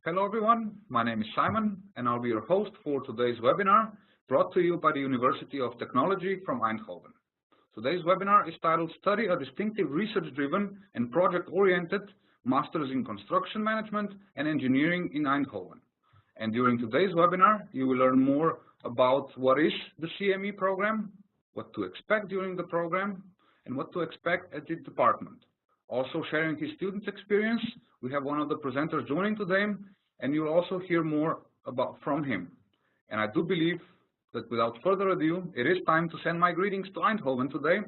Hello everyone, my name is Simon and I'll be your host for today's webinar brought to you by the University of Technology from Eindhoven. Today's webinar is titled Study a Distinctive Research-Driven and Project-Oriented Masters in Construction Management and Engineering in Eindhoven. And during today's webinar, you will learn more about what is the CME program, what to expect during the program, and what to expect at the department. Also sharing his student experience, we have one of the presenters joining today, and you'll also hear more from him. And I do believe that without further ado, it is time to send my greetings to Eindhoven today,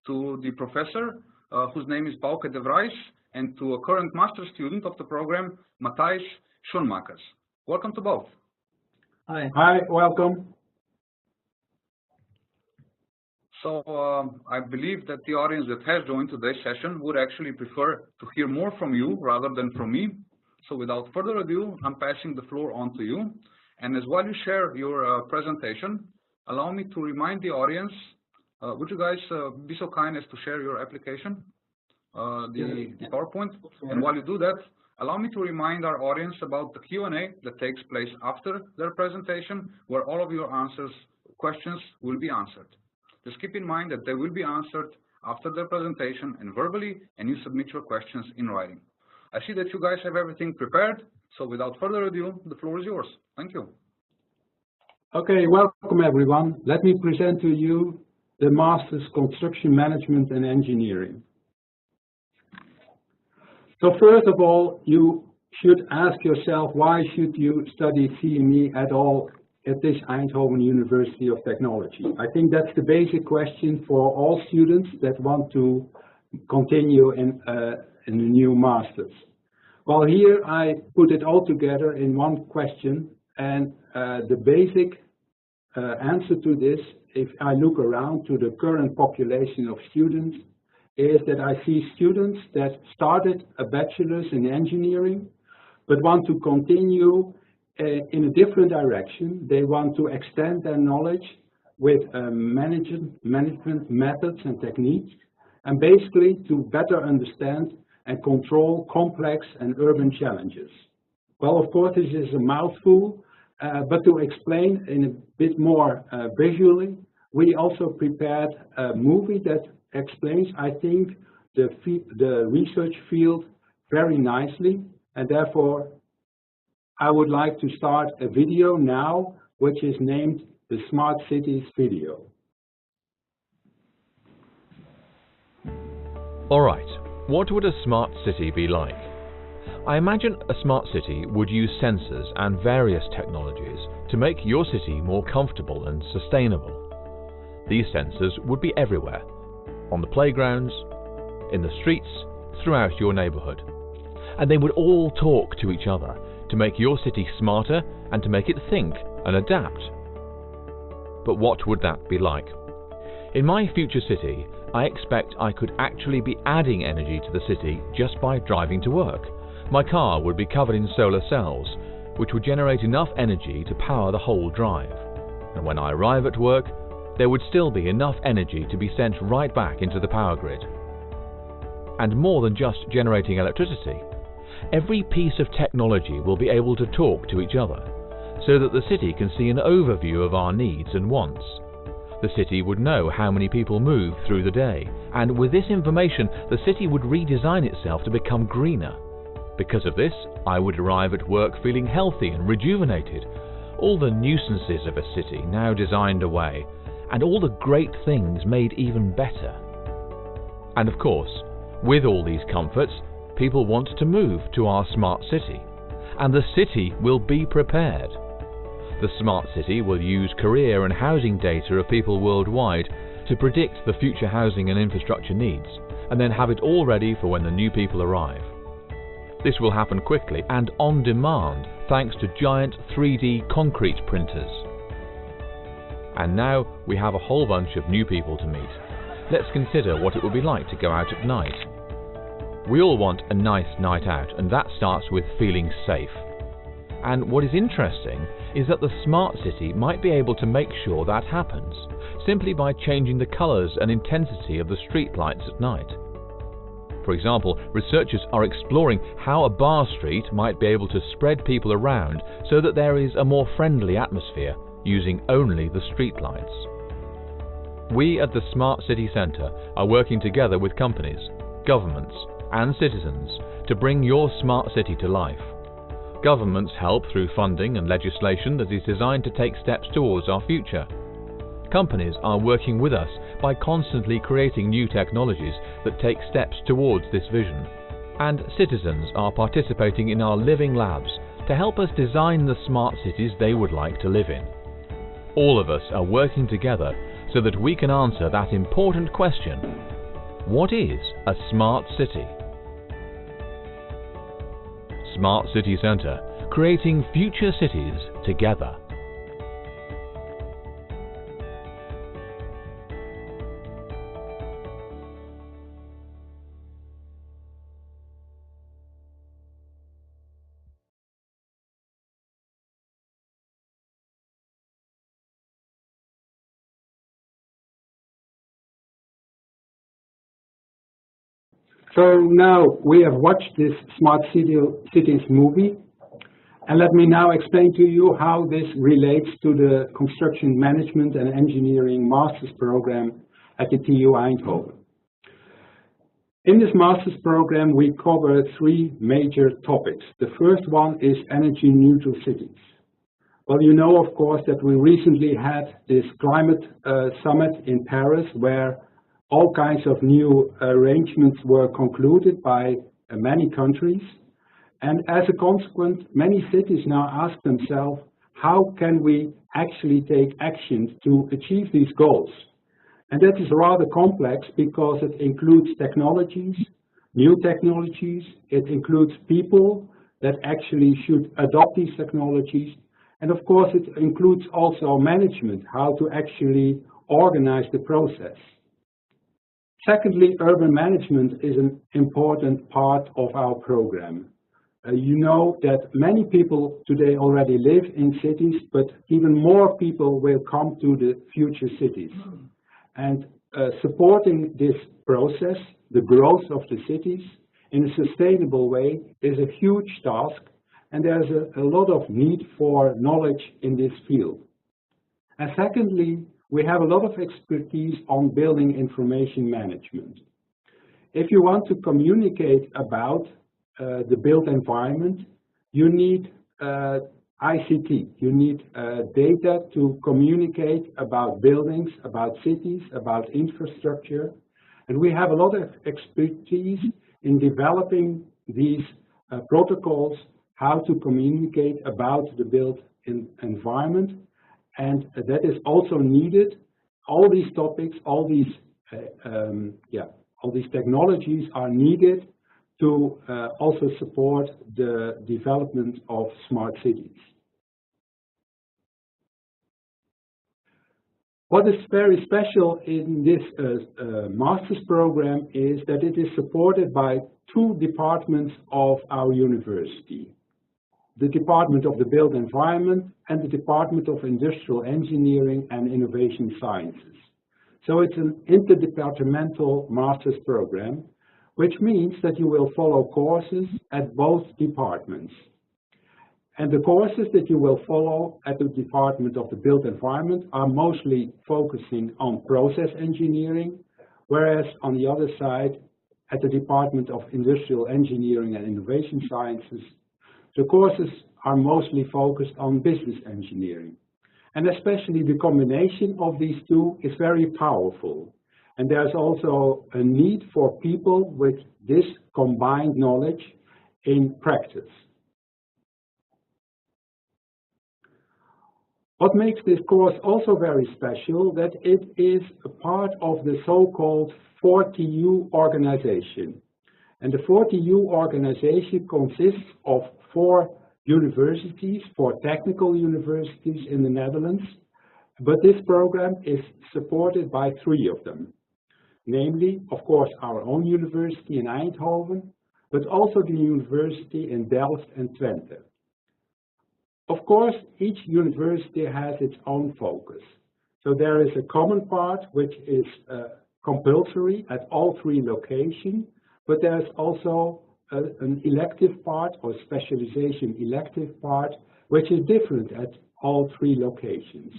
to the professor, whose name is Bouke de Vries, and to a current master student of the program, Matthijs Schoenmakers. Welcome to both. Hi. Hi, welcome. So I believe that the audience that has joined today's session would actually prefer to hear more from you rather than from me. So without further ado, I'm passing the floor on to you. And as while you share your presentation, allow me to remind the audience, would you guys be so kind as to share your application, the PowerPoint? And while you do that, allow me to remind our audience about the Q&A that takes place after their presentation, where all of your questions will be answered. Just keep in mind that they will be answered after their presentation and verbally, and you submit your questions in writing. I see that you guys have everything prepared, so without further ado, the floor is yours. Thank you. Okay, welcome everyone. Let me present to you the Master's Construction Management and Engineering. So first of all, you should ask yourself, why should you study CME at all at this Eindhoven University of Technology? I think that's the basic question for all students that want to continue in a new master's. Well, here I put it all together in one question, and the basic answer to this, if I look around to the current population of students, is that I see students that started a bachelor's in engineering but want to continue in a different direction. They want to extend their knowledge with management methods and techniques, and basically to better understand and control complex and urban challenges. Well, of course, this is a mouthful, but to explain in a bit more visually, we also prepared a movie that explains, I think, the research field very nicely, and therefore I would like to start a video now, which is named the Smart Cities video. All right, what would a smart city be like? I imagine a smart city would use sensors and various technologies to make your city more comfortable and sustainable. These sensors would be everywhere, on the playgrounds, in the streets, throughout your neighborhood. And they would all talk to each other to make your city smarter and to make it think and adapt. But what would that be like? In my future city, I expect I could actually be adding energy to the city just by driving to work. My car would be covered in solar cells, which would generate enough energy to power the whole drive. And when I arrive at work, there would still be enough energy to be sent right back into the power grid. And more than just generating electricity, every piece of technology will be able to talk to each other, so that the city can see an overview of our needs and wants. The city would know how many people move through the day, and with this information, the city would redesign itself to become greener. Because of this, I would arrive at work feeling healthy and rejuvenated, all the nuisances of a city now designed away, and all the great things made even better. And of course, with all these comforts, people want to move to our smart city, and the city will be prepared. The smart city will use career and housing data of people worldwide to predict the future housing and infrastructure needs, and then have it all ready for when the new people arrive. This will happen quickly and on demand thanks to giant 3D concrete printers. And now we have a whole bunch of new people to meet. Let's consider what it would be like to go out at night. We all want a nice night out, and that starts with feeling safe. And what is interesting is that the smart city might be able to make sure that happens, simply by changing the colors and intensity of the street lights at night. For example, researchers are exploring how a bar street might be able to spread people around so that there is a more friendly atmosphere using only the street lights. We at the Smart City Centre are working together with companies, governments and citizens to bring your smart city to life. Governments help through funding and legislation that is designed to take steps towards our future. Companies are working with us by constantly creating new technologies that take steps towards this vision. And citizens are participating in our living labs to help us design the smart cities they would like to live in. All of us are working together so that we can answer that important question: what is a smart city? Smart City Centre, creating future cities together. So now we have watched this Smart Cities movie, and let me now explain to you how this relates to the Construction Management and Engineering Master's Program at the TU Eindhoven. In this Master's Program we cover three major topics. The first one is energy neutral cities. Well, you know, of course, that we recently had this climate summit in Paris where all kinds of new arrangements were concluded by many countries. And as a consequence, many cities now ask themselves, how can we actually take actions to achieve these goals? And that is rather complex because it includes technologies, new technologies, it includes people that actually should adopt these technologies, and of course it includes also management, how to actually organize the process. Secondly, urban management is an important part of our program. You know that many people today already live in cities, but even more people will come to the future cities. And supporting this process, the growth of the cities, in a sustainable way is a huge task, and there's a lot of need for knowledge in this field. And secondly, we have a lot of expertise on building information management. If you want to communicate about the built environment, you need ICT, you need data to communicate about buildings, about cities, about infrastructure. And we have a lot of expertise in developing these protocols, how to communicate about the built environment. And that is also needed. All these topics, all these technologies are needed to also support the development of smart cities. What is very special in this master's program is that it is supported by two departments of our university. The Department of the Built Environment and the Department of Industrial Engineering and Innovation Sciences. So it's an interdepartmental master's program, which means that you will follow courses at both departments. And the courses that you will follow at the Department of the Built Environment are mostly focusing on process engineering, whereas on the other side, at the Department of Industrial Engineering and Innovation Sciences, the courses are mostly focused on business engineering. And especially the combination of these two is very powerful. And there's also a need for people with this combined knowledge in practice. What makes this course also very special, that it is a part of the so-called 40U organization. And the 40U organization consists of 4 universities, 4 technical universities in the Netherlands, but this program is supported by 3 of them. Namely, of course, our own university in Eindhoven, but also the university in Delft and Twente. Of course, each university has its own focus. So there is a common part which is compulsory at all 3 locations, but there's also an elective part or specialization elective part, which is different at all three locations.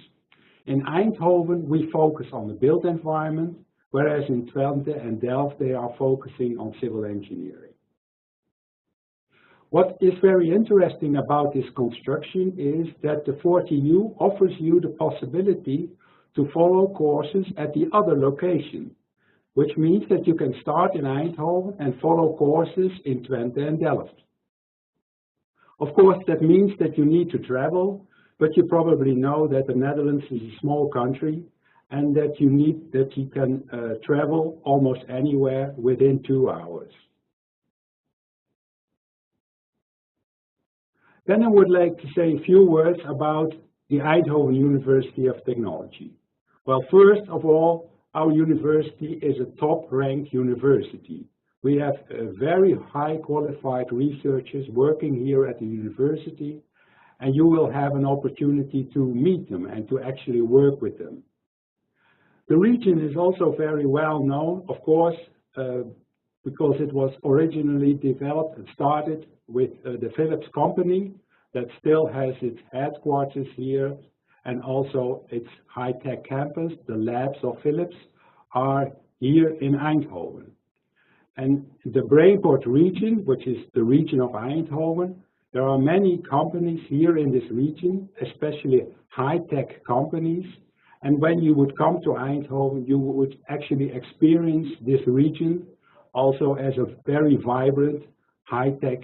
In Eindhoven, we focus on the built environment, whereas in Twente and Delft, they are focusing on civil engineering. What is very interesting about this construction is that the 40U offers you the possibility to follow courses at the other location, which means that you can start in Eindhoven and follow courses in Twente and Delft. Of course, that means that you need to travel, but you probably know that the Netherlands is a small country and that you can travel almost anywhere within 2 hours. Then I would like to say a few words about the Eindhoven University of Technology. Well, first of all, our university is a top-ranked university. We have very high qualified researchers working here at the university, and you will have an opportunity to meet them and to actually work with them. The region is also very well known, of course, because it was originally developed and started with the Philips company that still has its headquarters here, and also its high-tech campus. The labs of Philips are here in Eindhoven. And the Brainport region, which is the region of Eindhoven, there are many companies here in this region, especially high-tech companies. And when you would come to Eindhoven, you would actually experience this region also as a very vibrant, high-tech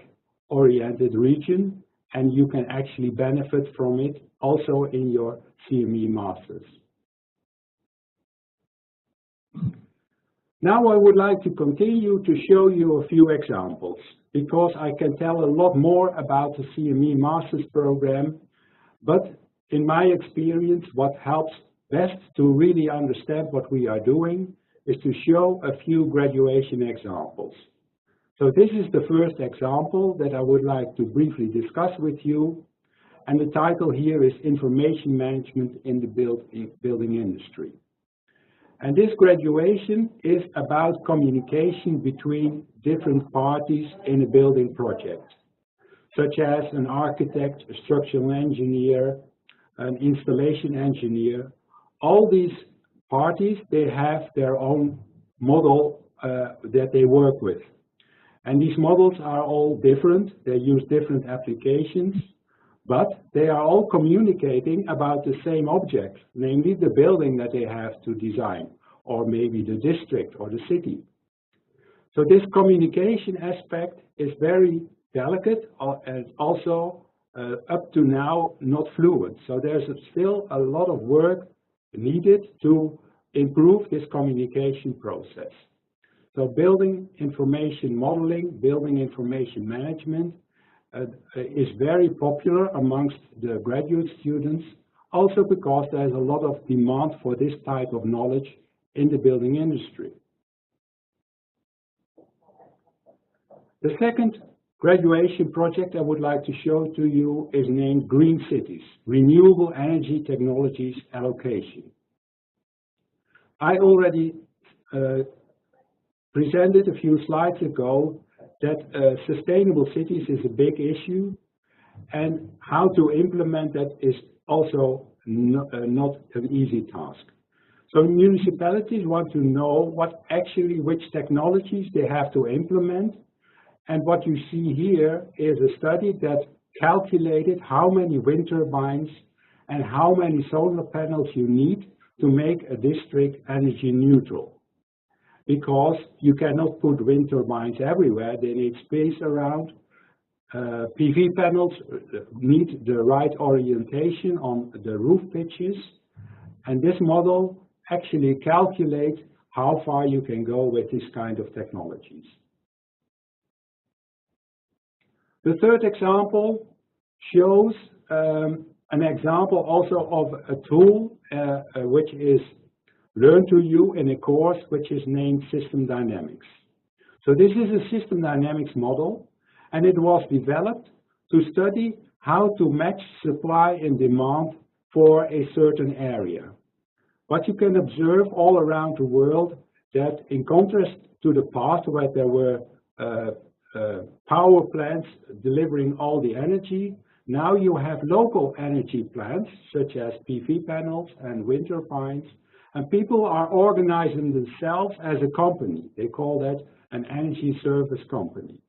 oriented region, and you can actually benefit from it also in your CME Masters. Now I would like to continue to show you a few examples, because I can tell a lot more about the CME Masters program, but in my experience, what helps best to really understand what we are doing is to show a few graduation examples. So this is the first example that I would like to briefly discuss with you, and the title here is Information Management in the Building Industry. And this graduation is about communication between different parties in a building project, such as an architect, a structural engineer, an installation engineer. All these parties, they have their own model that they work with. And these models are all different. They use different applications, but they are all communicating about the same object, namely the building that they have to design, or maybe the district or the city. So this communication aspect is very delicate and also up to now not fluent. So there's still a lot of work needed to improve this communication process. So building information modeling, building information management is very popular amongst the graduate students, also because there's a lot of demand for this type of knowledge in the building industry. The second graduation project I would like to show to you is named Green Cities, Renewable Energy Technologies Allocation. I already presented a few slides ago that sustainable cities is a big issue, and how to implement that is also not an easy task. So municipalities want to know which technologies they have to implement, and what you see here is a study that calculated how many wind turbines and how many solar panels you need to make a district energy neutral. Because you cannot put wind turbines everywhere, they need space around. PV panels need the right orientation on the roof pitches, and this model actually calculates how far you can go with this kind of technologies. The third example shows an example also of a tool which is learned to you in a course which is named System Dynamics. So this is a system dynamics model, and it was developed to study how to match supply and demand for a certain area. But you can observe all around the world that in contrast to the past where there were power plants delivering all the energy. Now you have local energy plants, such as PV panels and wind turbines, and people are organizing themselves as a company. They call that an energy service company.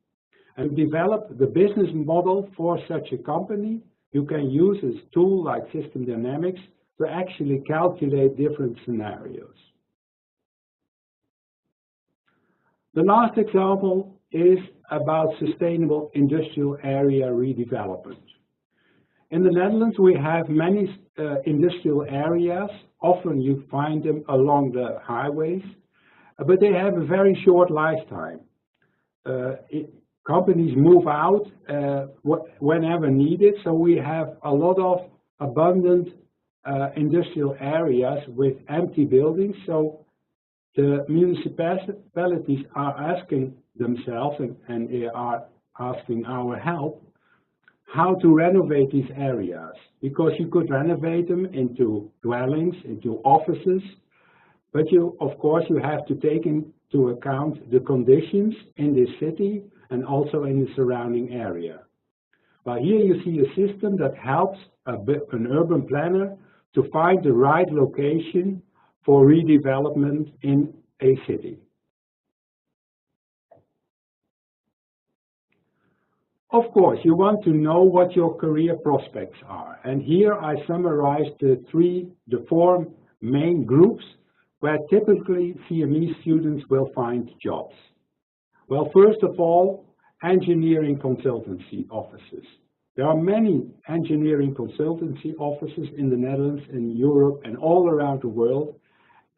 And to develop the business model for such a company, you can use a tool like System Dynamics to actually calculate different scenarios. The last example is about sustainable industrial area redevelopment. In the Netherlands, we have many industrial areas. Often you find them along the highways, but they have a very short lifetime. Companies move out whenever needed, so we have a lot of abundant industrial areas with empty buildings. So the municipalities are asking themselves, and they are asking our help, how to renovate these areas, because you could renovate them into dwellings, into offices, but of course you have to take into account the conditions in this city and also in the surrounding area. But here you see a system that helps an urban planner to find the right location for redevelopment in a city. Of course, you want to know what your career prospects are. And here I summarized the four main groups where typically CME students will find jobs. Well, first of all, engineering consultancy offices. There are many engineering consultancy offices in the Netherlands, in Europe, and all around the world.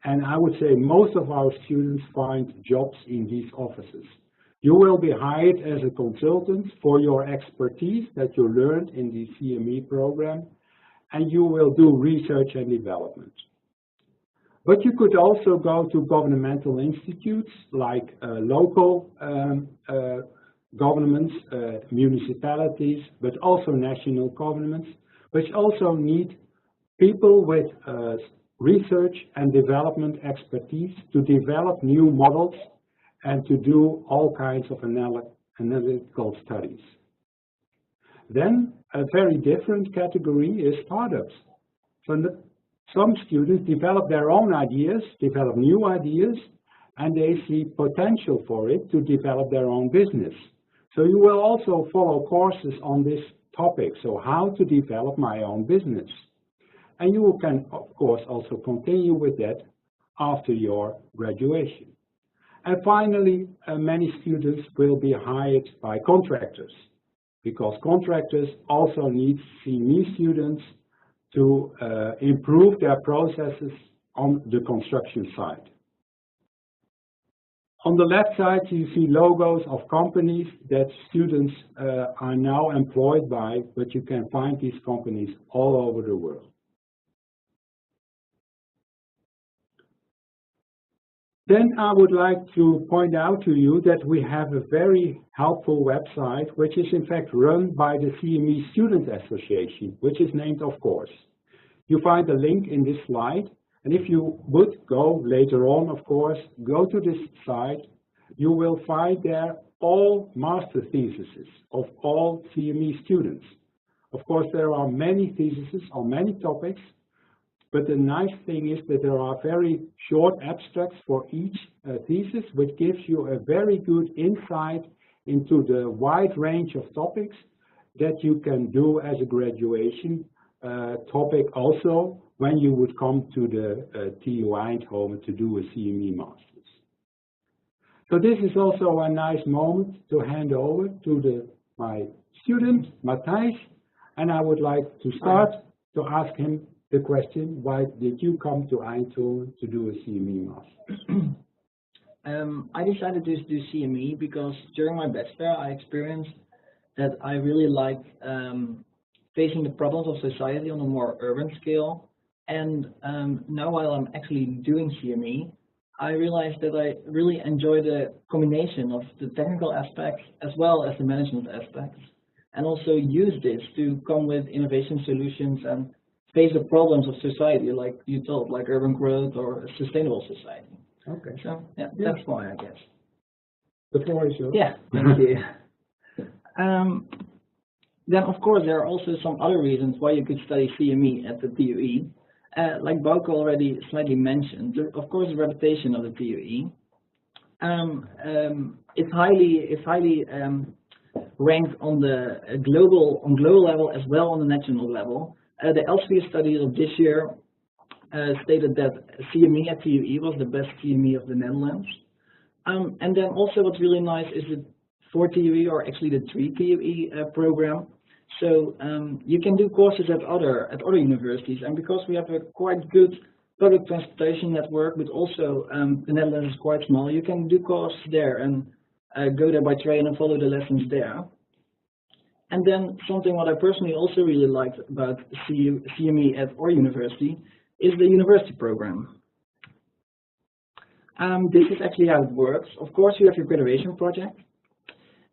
And I would say most of our students find jobs in these offices. You will be hired as a consultant for your expertise that you learned in the CME program, and you will do research and development. But you could also go to governmental institutes like local governments, municipalities, but also national governments, which also need people with research and development expertise to develop new models and to do all kinds of analytical studies. Then a very different category is startups. So some students develop their own ideas, develop new ideas, and they see potential for it to develop their own business. So you will also follow courses on this topic, so how to develop my own business. And you can, of course, also continue with that after your graduation. And finally, many students will be hired by contractors, because contractors also need CME students to improve their processes on the construction site. On the left side, you see logos of companies that students are now employed by, but you can find these companies all over the world. Then I would like to point out to you that we have a very helpful website, which is in fact run by the CME Student Association, which is named Of Course. You find a link in this slide, and if you would go later on, of course, go to this site, you will find there all master theses of all CME students. Of course, there are many theses on many topics, but the nice thing is that there are very short abstracts for each thesis, which gives you a very good insight into the wide range of topics that you can do as a graduation topic also when you would come to the TU Eindhoven to do a CME Masters. So this is also a nice moment to hand over to my student, Matthijs, and I would like to start to ask him the question, why did you come to Eindhoven to do a CME Masters? I decided to do CME because during my bachelor I experienced that I really like facing the problems of society on a more urban scale. And now while I'm actually doing CME, I realized that I really enjoy the combination of the technical aspects as well as the management aspects, and also use this to come with innovation solutions and face the problems of society, like you told, like urban growth or a sustainable society. Okay. So yeah, that's why, I guess. The floor is yours. Yeah, thank you. Then, of course, there are also some other reasons why you could study CME at the TUE. Like Bauke already slightly mentioned, of course, the reputation of the TUE. It's highly ranked on the global level as well on the national level. The Elsevier study of this year stated that CME at TUE was the best CME of the Netherlands. And then also what's really nice is the 4 TUE, or actually the 3 TUE program. So you can do courses at other universities, and because we have a quite good public transportation network, but also the Netherlands is quite small, you can do courses there and go there by train and follow the lessons there. And then something what I personally also really liked about CME at our university is the university program. This is actually how it works. Of course, you have your graduation project.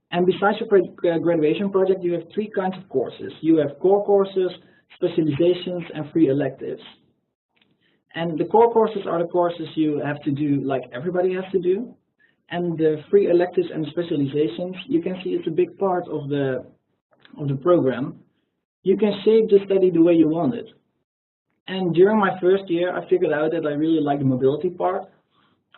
And besides your graduation project, you have 3 kinds of courses. You have core courses, specializations, and free electives. And the core courses are the courses you have to do like everybody has to do. And the free electives and specializations, you can see it's a big part of the program. You can shape the study the way you want it. And during my first year, I figured out that I really like the mobility part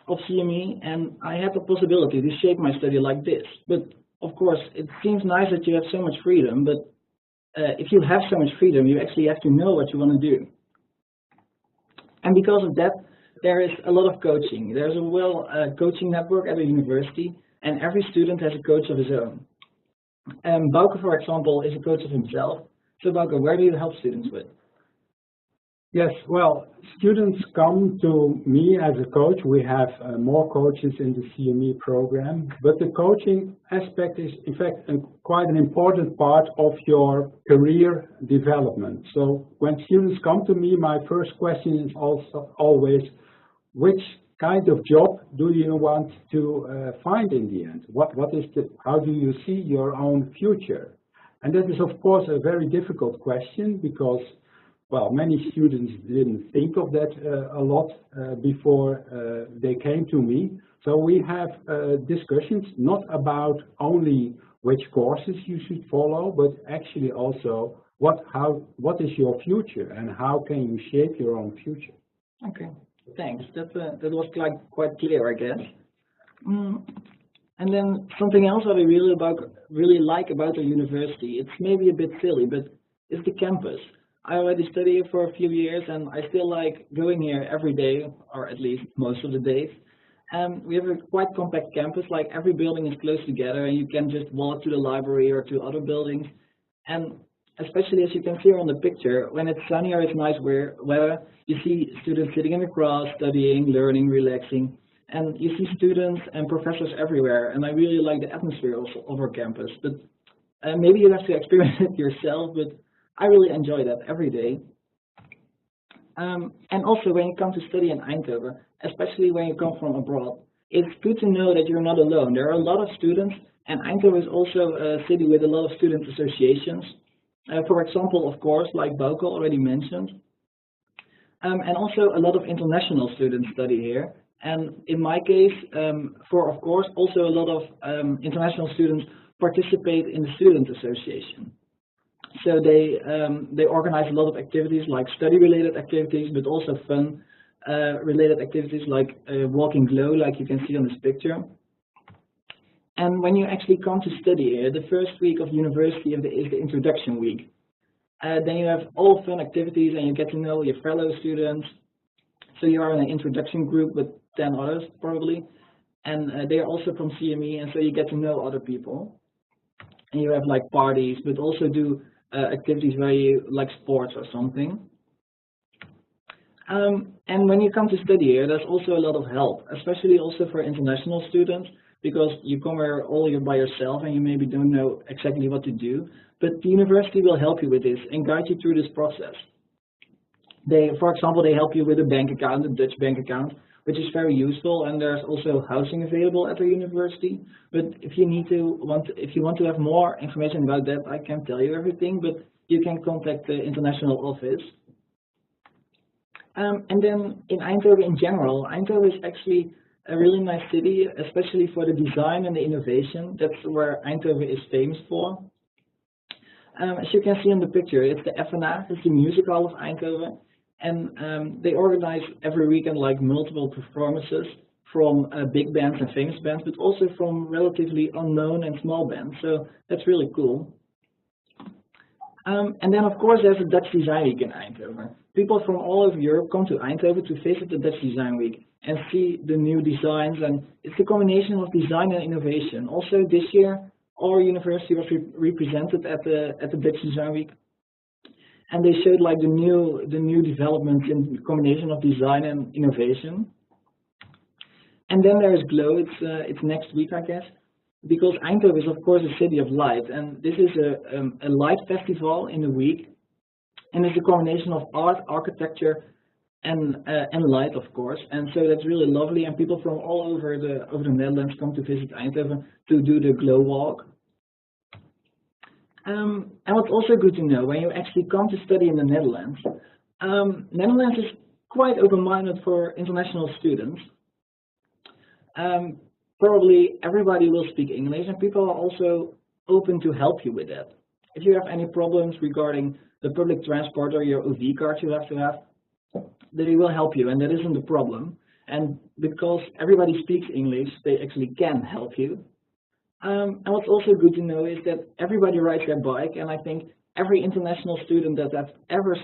of CME, and I had the possibility to shape my study like this. But of course, it seems nice that you have so much freedom, but if you have so much freedom, you actually have to know what you want to do. And because of that, there is a lot of coaching. There's a coaching network at a university, and every student has a coach of his own. Bauke, for example, is a coach of himself. So Bauke, where do you help students with? Yes, well, students come to me as a coach. We have more coaches in the CME program, but the coaching aspect is, in fact, quite an important part of your career development. So when students come to me, my first question is also always, which kind of job do you want to find in the end? How do you see your own future? And that is, of course, a very difficult question because, well, many students didn't think of that a lot before they came to me. So we have discussions not about only which courses you should follow, but actually also what is your future and how can you shape your own future. Okay, thanks. That was quite clear, I guess. And then something else that I really like about the university, it's maybe a bit silly, but it's the campus. I already study here for a few years and I still like going here every day, or at least most of the days. We have a quite compact campus, like every building is close together and you can just walk to the library or to other buildings. And especially as you can see on the picture, when it's sunny or it's nice weather, you see students sitting in the grass, studying, learning, relaxing. And you see students and professors everywhere, and I really like the atmosphere of our campus. But maybe you have to experience it yourself, but I really enjoy that every day. And also when you come to study in Eindhoven, especially when you come from abroad, it's good to know that you're not alone. There are a lot of students, and Eindhoven is also a city with a lot of student associations. For example, of course, like Bauke already mentioned. And also a lot of international students study here. And in my case, of course, also a lot of international students participate in the student association. So they organize a lot of activities like study-related activities, but also fun-related activities like walking glow, like you can see on this picture. And when you actually come to study here, the first week of university is the introduction week. Then you have all fun activities and you get to know your fellow students. So you are in an introduction group with 10 others probably, and they are also from CME, and so you get to know other people. And you have like parties, but also do activities where you like sports or something. And when you come to study here, there's also a lot of help, especially also for international students, because you come here all by yourself and you maybe don't know exactly what to do, but the university will help you with this and guide you through this process. For example, they help you with a bank account, a Dutch bank account, which is very useful, and there's also housing available at the university. But if you want to have more information about that, I can't tell you everything, but you can contact the international office. And then in Eindhoven in general, Eindhoven is actually a really nice city, especially for the design and the innovation. That's where Eindhoven is famous for. As you can see in the picture, it's the FNA, it's the music hall of Eindhoven, and they organize every weekend like multiple performances from big bands and famous bands, but also from relatively unknown and small bands. So that's really cool. And then of course there's a Dutch Design Week in Eindhoven. People from all over Europe come to Eindhoven to visit the Dutch Design Week and see the new designs, and it's a combination of design and innovation. Also this year our university was represented at the Dutch Design Week, and they showed like the new developments in the combination of design and innovation. And then there's Glow, it's next week I guess, because Eindhoven is of course a city of light, and this is a light festival in a week, and it's a combination of art, architecture, and light of course, and so that's really lovely, and people from all over the Netherlands come to visit Eindhoven to do the Glow Walk. And what's also good to know, when you actually come to study in the Netherlands, Netherlands is quite open-minded for international students. Probably everybody will speak English, and people are also open to help you with that. If you have any problems regarding the public transport or your OV card you have to have, they will help you, and that isn't the problem. And because everybody speaks English, they actually can help you. And what's also good to know is that everybody rides their bike, and I think every international student that has ever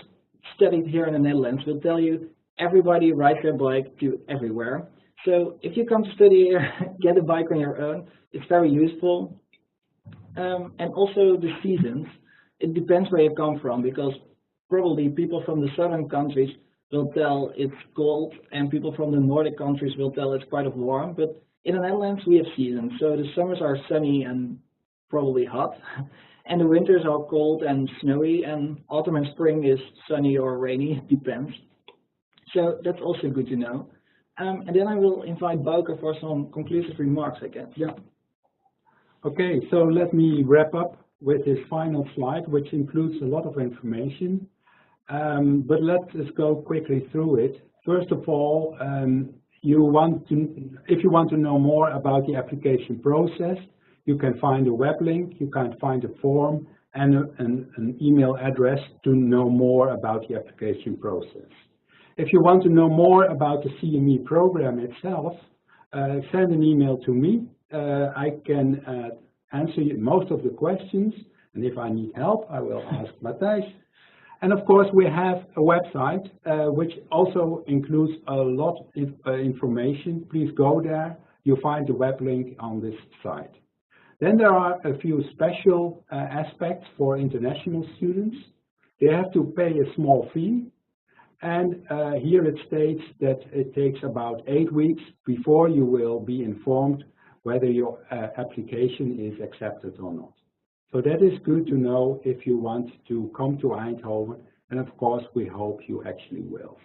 studied here in the Netherlands will tell you everybody rides their bike to everywhere. So if you come to study here, get a bike on your own, it's very useful. And also the seasons, it depends where you come from, because probably people from the southern countries will tell it's cold, and people from the Nordic countries will tell it's quite warm. But in the Netherlands we have seasons, so the summers are sunny and probably hot, and the winters are cold and snowy, and autumn and spring is sunny or rainy, it depends. So that's also good to know. And then I will invite Bouke for some conclusive remarks, I guess. Yeah. Okay, so let me wrap up with this final slide, which includes a lot of information. But let us go quickly through it. First of all, if you want to know more about the application process, you can find a web link, you can find a form, and an email address to know more about the application process. If you want to know more about the CME program itself, send an email to me. I can answer most of the questions, and if I need help, I will ask Matthijs. And of course, we have a website which also includes a lot of information. Please go there. You'll find the web link on this site. Then there are a few special aspects for international students. They have to pay a small fee. And here it states that it takes about 8 weeks before you will be informed whether your application is accepted or not. So that is good to know if you want to come to Eindhoven, and of course we hope you actually will.